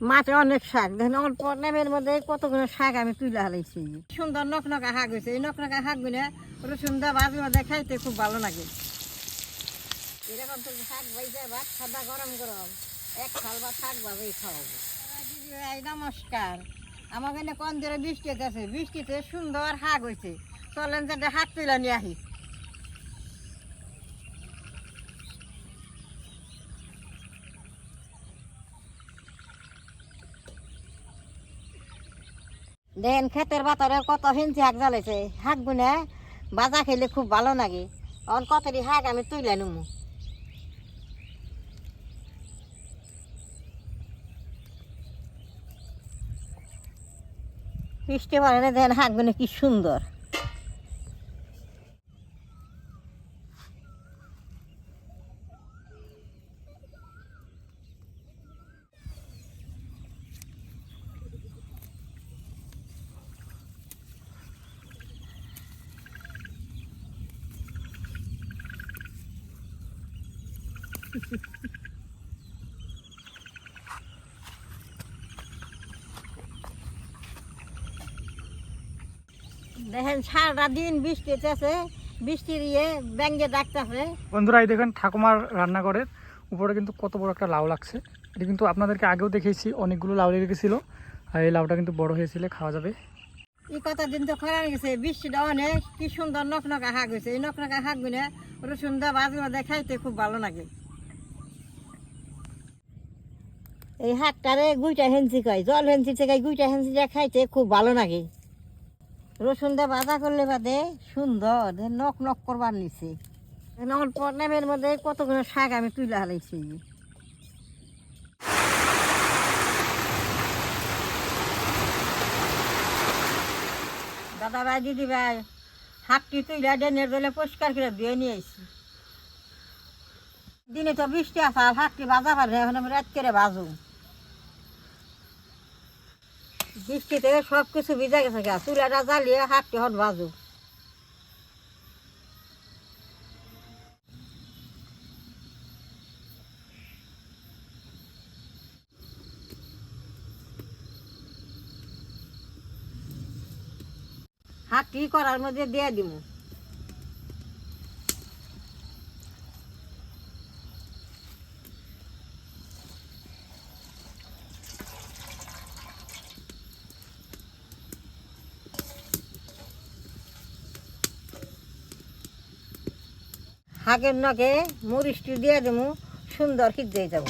মাঠে অনেক শাক দেখেন, অল্প নেমের মধ্যে কতগুলো শাক আমি তুলে হালাইছি। সুন্দর নকনকা শাক হয়েছে। এই নকনকা শাকগুলো রসুন দা ভাজি মধ্যে খাইতে খুব ভালো লাগে। এরকম তো শাক ভাইজা ভাত সাদা গরম গরম এক খাল বা শাক ভাবেই খাওয়াবো। নমস্কার, আমার এখানে কোন ধরে বৃষ্টি আছে, বৃষ্টিতে সুন্দর শাক হয়েছে। চলেন যে শাক তুলে নিয়ে আসি। দেখেন ক্ষেতের বাতারে কত হিঞ্চি শাক জ্বালাইছে। শাক গুনে বাজা খেলে খুব ভালো লাগে। এখন কতটি শাক আমি তুলে নেবো। বৃষ্টি পড়ে না, দেখেন শাক গুনে কি সুন্দর। দেখেন সারাটা দিন বৃষ্টি আছে, বৃষ্টির ব্যাঙ্গে ডাকতেছে। বন্ধুরা, এই দেখেন ঠাকুমার রান্নাঘরের উপরে কিন্তু কত বড় একটা লাউ লাগছে। এটা কিন্তু আপনাদেরকে আগেও দেখেছি, অনেকগুলো লাউ লেগেছিল। আর এই লাউটা কিন্তু বড় হয়েছিল, খাওয়া যাবে। এই কত দিন তো খরা গেছে, বৃষ্টিটা অনেক কি সুন্দর নকনকা শাক হয়েছে। এই নকনকা শাক গুনে রসুন দা ভাজি মধ্যে খাইতে খুব ভালো লাগে। এই শাকটারে গুইটা হেঞ্চি কয়, জল হেঞ্চি থেকে গুইটা হেঞ্চিটা খাইতে খুব ভালো লাগে। রসুন দা ভাজা করলে বাদে সুন্দর নক নক করবার নিচে। অল্প নেমের মধ্যে কতগুলো শাক আমি তুলে হালাইছি। দাদা ভাই, দিদি ভাই, শাকটি তুলে ডেনের জলে পরিষ্কার করে ধুয়ে নিয়ে আসছি। দিনে তো বৃষ্টি আছে, আর শাকটি ভাজা পারে এখন আমি রাত করে ভাজু। বৃষ্টিতে সব কিছু ভিজা গেছে, চুলাটা জ্বালিয়ে শাকটি হট ভাজু। শাকটি করার মধ্যে দিয়ে দিব। শাকের নখে মরিচটি দিয়ে দেবো, সুন্দর সিদ্ধ হয়ে যাবো।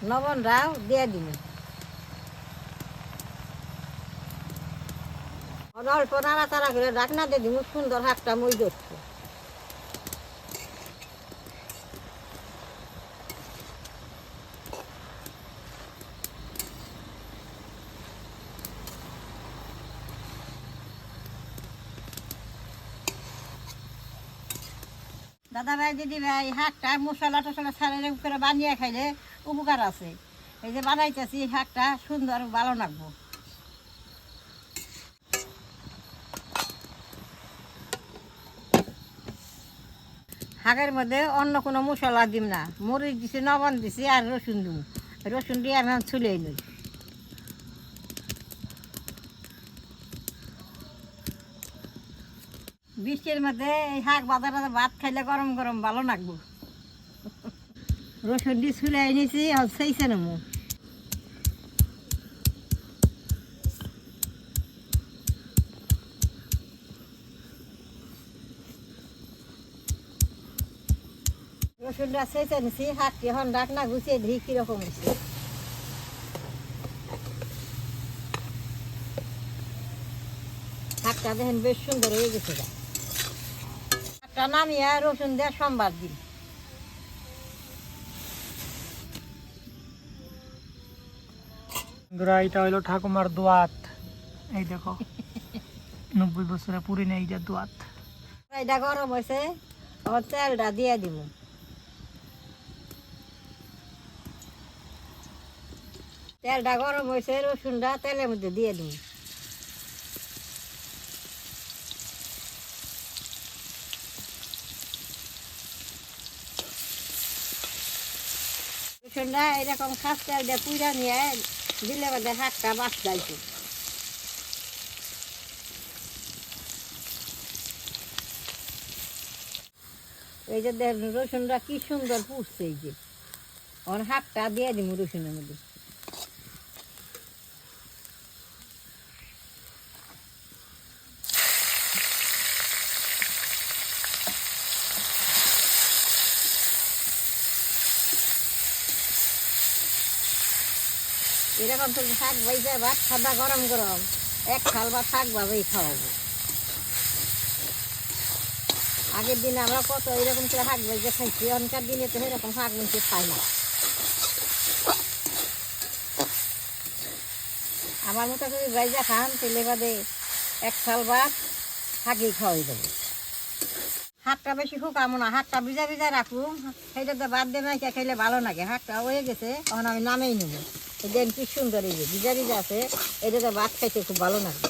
লবণটাও দিয়ে দিব। অল্প নাড়াচাড়া করে ঢাকনা দিয়ে দিব, সুন্দর শাকটা মই ধরছে। দাদা ভাই, দিদি ভাই, শাকটা মশলা টসলা ছাড়াই করে বানিয়ে খাইলে উপকার আছে। এই যে বানাইতেছি, শাকটা সুন্দর ভালো লাগবো। শাকের মধ্যে অন্য কোনো মশলা দিম না, মরিচ দিছি, লবণ দিছি আর রসুন দিব। রসুন দিয়ে আমি ছুলেই নই। বৃষ্টির মধ্যে এই শাক বাজারে ভাত খাইলে গরম গরম ভালো লাগবো। রসুন দিয়ে ছুলে নিয়েছি, সেইছে নেবো। রসুনটা সেইছে নিছি, শাকটি এখন ডাকনা গুছিয়ে দিই কিরকম হয়েছে। শাকটা দেখেন বেশ সুন্দর হয়ে গেছে। শাকটা নামিয়ে রসুন দিয়ে সোমবার দিই। বন্ধুরা, এটা হইলো ঠাকুমার দোয়াত। এই দেখো 90 বছরে পুরি নেই, যে দোয়াত। এটা গরম হয়েছে, আবার তেলটা দিয়ে দিব। তেলটা গরম হয়েছে, রসুনটা তেলের মধ্যে দিয়ে দিব। রসুনটা এরকম খাস্তা দিয়ে পুইরা নিয়ে দিলে বাদে শাকটা বাঁচ যাইতো। এই যে রসুনটা কি সুন্দর পুষছে, এই যে ওর শাকটা দিয়ে দিব রসুনের মধ্যে। এরকম তো শাক ভাইজা ভাত খাদা গরম গরম এক খাল বা শাক ভাবেই খাওয়াবো। আগের দিনে আমরা কত এরকম করে শাক ভাইজা খাইছি, এখনকার দিনে তো এরকম শাক ভাইজা খাই না। আমার মতো যদি ভাইজা খান তেলে বাদে এক খাল ভাত শাকই খাওয়াই দেবো। শাকটা বেশি শুকাবো না, শাকটা ভিজা ভিজা রাখুন, সেইটাতে বাদ দিয়ে নাইকা খাইলে ভালো লাগে। শাকটা হয়ে গেছে, তখন আমি নামেই নেবো। দেন কি সুন্দর, এই যে ভিজা ভিজা আছে, এটাতে ভাত খাইতে খুব ভালো লাগে।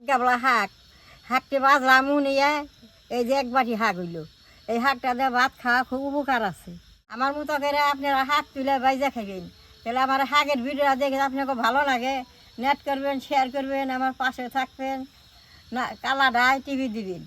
গাবলা শাক, শাকটি বাজলাম নিয়ে এই যে এক বাটি শাক হইলো, এই শাকটা দিয়ে ভাত খাওয়া খুব উপকার আছে। আমার মতো করে আপনারা শাক তুলে বাইজা খাইবেন, তাহলে আমার শাকের ভিডিও দেখে আপনাকে ভালো লাগে, নেট করবেন, শেয়ার করবেন, আমার পাশে থাকবেন, না কালা ডাই টিভি দিবেন।